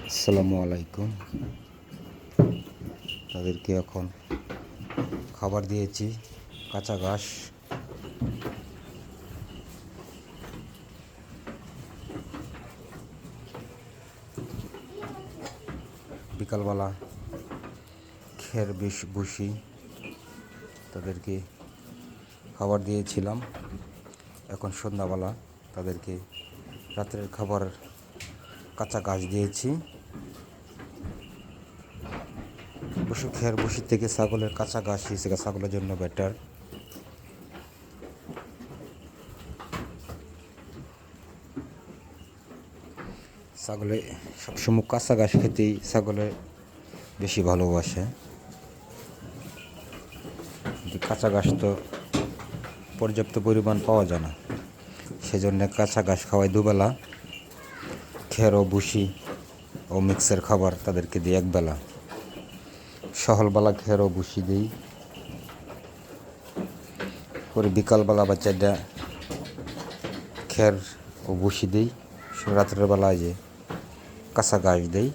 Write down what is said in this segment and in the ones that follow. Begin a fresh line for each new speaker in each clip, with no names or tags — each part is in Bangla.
আসসালামু আলাইকুম। তাদেরকে এখন খাবার দিয়েছি, কাঁচা ঘাস। বিকালবেলা খের ভুসি তাদেরকে খাবার দিয়েছিলাম। এখন সন্ধ্যাবেলা তাদেরকে রাতের খাবার কাঁচা ঘাস দিয়েছি। অবশ্য খের ভুসি থেকে ছাগলের কাঁচা ঘাস হিসেবে ছাগলের জন্য বেটার। ছাগলে সবসময় কাঁচা ঘাস খেতেই ছাগলে বেশি ভালোবাসে। কাঁচা ঘাস তো পর্যাপ্ত পরিমাণ পাওয়া যায় না, সেজন্য কাঁচা ঘাস খাওয়াই দুবেলা। খের ও ভুসি ও মিক্সের খাবার তাদেরকে দিই একবেলা। সকালবেলা খের ও ভুসি দিই, পরে বিকালবেলা বাচ্চাটা খের ও ভুসি দিই। রাত্রের বেলায় যে কাঁচা ঘাস দিই।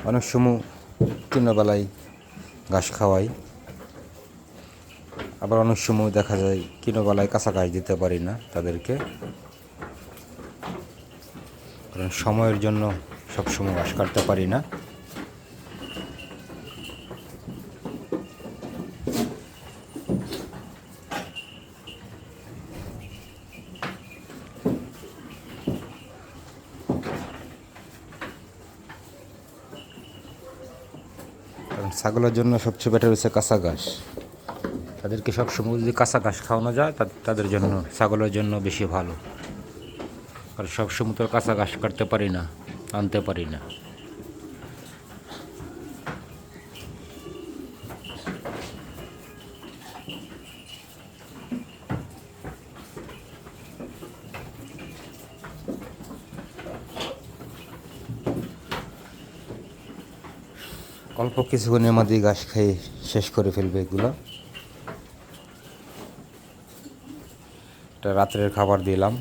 অনেক সময় দিনের ঘাস খাওয়াই, আবার অনেক সময় দেখা যায় বেলায় কাঁচা ঘাস দিতে পারি না তাদেরকে, কারণ সময়ের জন্য সবসময় ঘাস কাটতে পারি না। কারণ ছাগলের জন্য সবচেয়ে বেটার হচ্ছে কাঁচা ঘাস। তাদেরকে সবসময় যদি কাঁচা ঘাস খাওয়ানো যায় তাদের জন্য, ছাগলের জন্য বেশি ভালো। কারণ সবসময় তো কাঁচা ঘাস কাটতে পারি না, আনতে পারি না। অল্প কিছুক্ষণের মধ্যেই ঘাস খেয়ে শেষ করে ফেলবে এগুলো। এটা রাত্রের খাবার দিলাম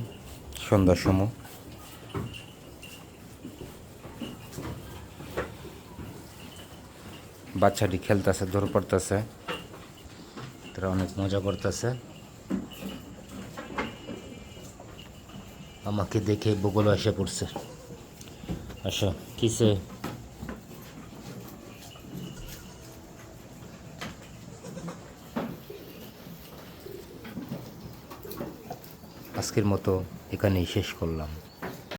সন্ধ্যার সময়। বাচ্চাটি খেলতেছে, দৌড় পড়তেছে, তারা অনেক মজা করতেছে। আমাকে দেখে বগুলো এসে পড়ছে। আচ্ছা, কিসে? আজকের মতো এখানেই শেষ করলাম।